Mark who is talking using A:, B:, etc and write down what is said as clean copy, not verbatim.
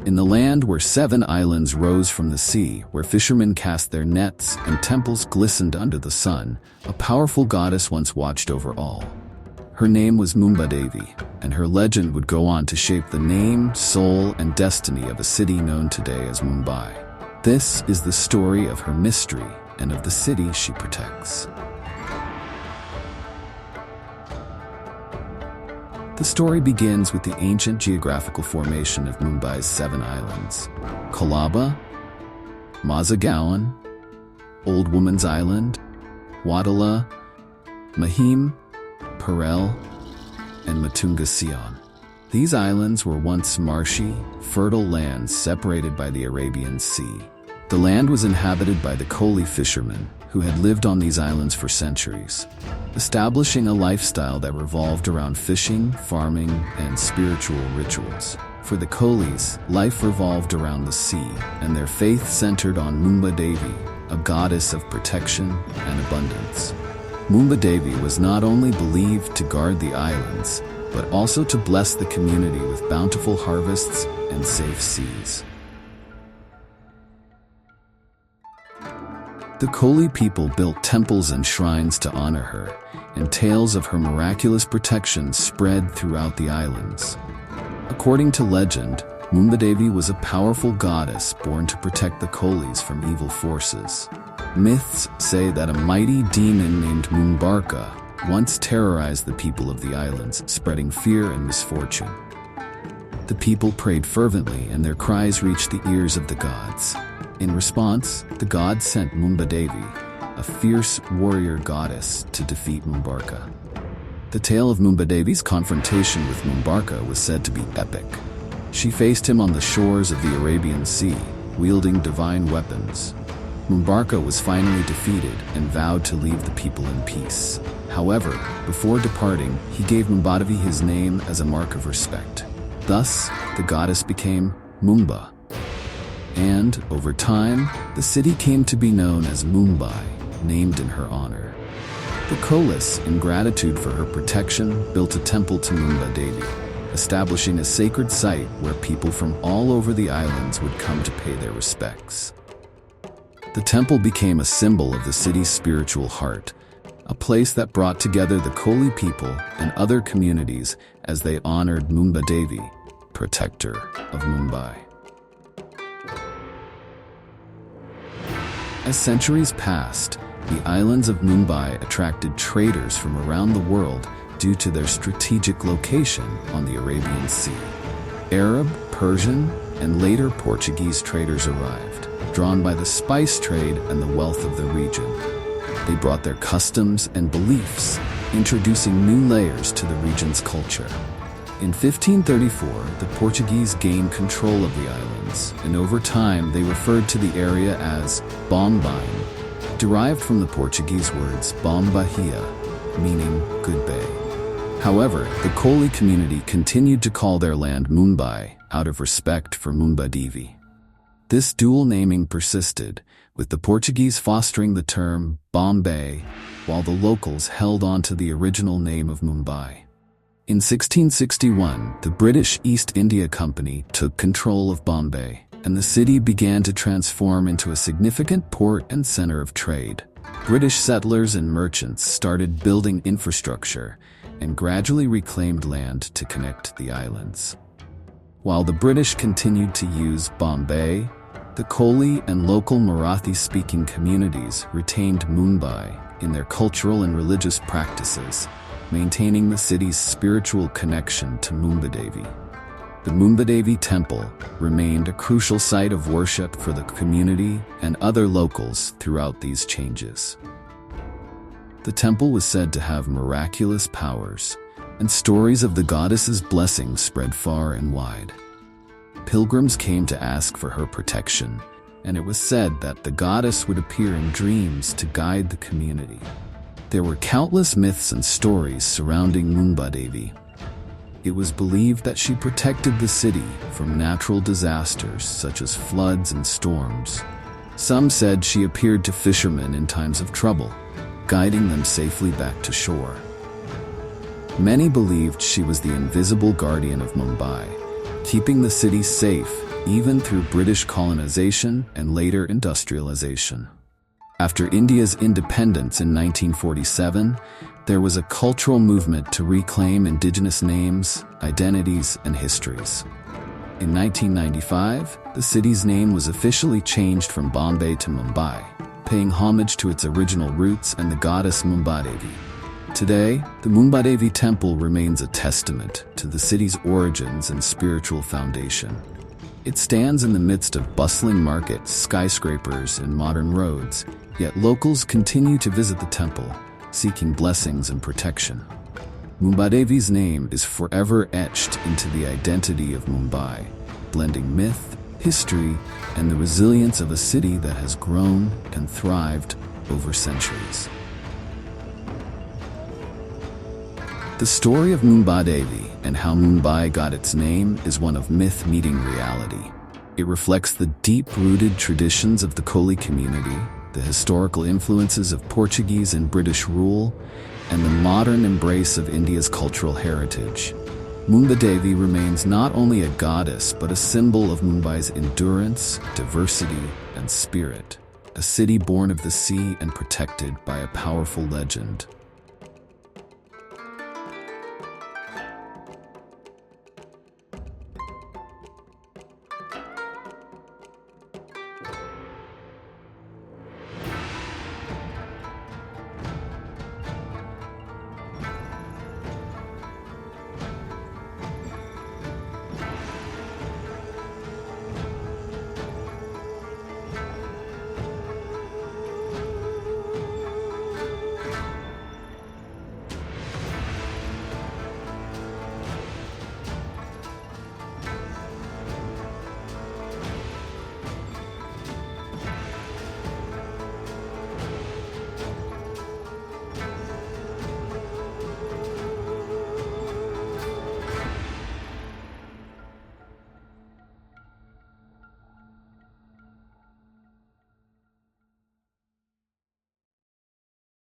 A: In the land where 7 islands rose from the sea, where fishermen cast their nets and temples glistened under the sun, a powerful goddess once watched over all. Her name was Mumbadevi, and her legend would go on to shape the name, soul, and destiny of a city known today as Mumbai. This is the story of her mystery and of the city she protects. The story begins with the ancient geographical formation of Mumbai's 7 islands: Colaba, Mazagaon, Old Woman's Island, Wadala, Mahim, Parel, and Matunga. These islands were once marshy, fertile lands separated by the Arabian Sea. The land was inhabited by the Koli fishermen, who had lived on these islands for centuries, establishing a lifestyle that revolved around fishing, farming, and spiritual rituals. For the Kolis, life revolved around the sea, and their faith centered on Mumbadevi, a goddess of protection and abundance. Mumbadevi was not only believed to guard the islands, but also to bless the community with bountiful harvests and safe seas. The Koli people built temples and shrines to honor her, and tales of her miraculous protection spread throughout the islands. According to legend, Mumbadevi was a powerful goddess born to protect the Kolis from evil forces. Myths say that a mighty demon named Mumbarka once terrorized the people of the islands, spreading fear and misfortune. The people prayed fervently, and their cries reached the ears of the gods. In response, the gods sent Mumbadevi, a fierce warrior goddess, to defeat Mumbarka. The tale of Mumbadevi's confrontation with Mumbarka was said to be epic. She faced him on the shores of the Arabian Sea, wielding divine weapons. Mumbarka was finally defeated and vowed to leave the people in peace. However, before departing, he gave Mumbadevi his name as a mark of respect. Thus, the goddess became Mumba. And, over time, the city came to be known as Mumbai, named in her honor. The Kolis, in gratitude for her protection, built a temple to Mumbadevi, establishing a sacred site where people from all over the islands would come to pay their respects. The temple became a symbol of the city's spiritual heart, a place that brought together the Koli people and other communities as they honored Mumbadevi, protector of Mumbai. As centuries passed, the islands of Mumbai attracted traders from around the world due to their strategic location on the Arabian Sea. Arab, Persian, and later Portuguese traders arrived, drawn by the spice trade and the wealth of the region. They brought their customs and beliefs, introducing new layers to the region's culture. In 1534, the Portuguese gained control of the islands, and over time they referred to the area as Bombay, derived from the Portuguese words Bombahia, meaning good bay. However, the Koli community continued to call their land Mumbai out of respect for Mumbadevi. This dual naming persisted, with the Portuguese fostering the term Bombay, while the locals held on to the original name of Mumbai. In 1661, the British East India Company took control of Bombay, and the city began to transform into a significant port and center of trade. British settlers and merchants started building infrastructure and gradually reclaimed land to connect the islands. While the British continued to use Bombay, the Koli and local Marathi-speaking communities retained Mumbai in their cultural and religious practices, maintaining the city's spiritual connection to Mumbadevi. The Mumbadevi Temple remained a crucial site of worship for the community and other locals throughout these changes. The temple was said to have miraculous powers, and stories of the goddess's blessings spread far and wide. Pilgrims came to ask for her protection, and it was said that the goddess would appear in dreams to guide the community. There were countless myths and stories surrounding Mumbadevi. It was believed that she protected the city from natural disasters such as floods and storms. Some said she appeared to fishermen in times of trouble, guiding them safely back to shore. Many believed she was the invisible guardian of Mumbai, keeping the city safe even through British colonization and later industrialization. After India's independence in 1947, there was a cultural movement to reclaim indigenous names, identities, and histories. In 1995, the city's name was officially changed from Bombay to Mumbai, paying homage to its original roots and the goddess Mumbadevi. Today, the Mumbadevi Temple remains a testament to the city's origins and spiritual foundation. It stands in the midst of bustling markets, skyscrapers, and modern roads, yet locals continue to visit the temple, seeking blessings and protection. Mumbadevi's name is forever etched into the identity of Mumbai, blending myth, history, and the resilience of a city that has grown and thrived over centuries. The story of Mumbadevi and how Mumbai got its name is one of myth meeting reality. It reflects the deep-rooted traditions of the Koli community, the historical influences of Portuguese and British rule, and the modern embrace of India's cultural heritage. Mumbadevi remains not only a goddess but a symbol of Mumbai's endurance, diversity, and spirit, a city born of the sea and protected by a powerful legend.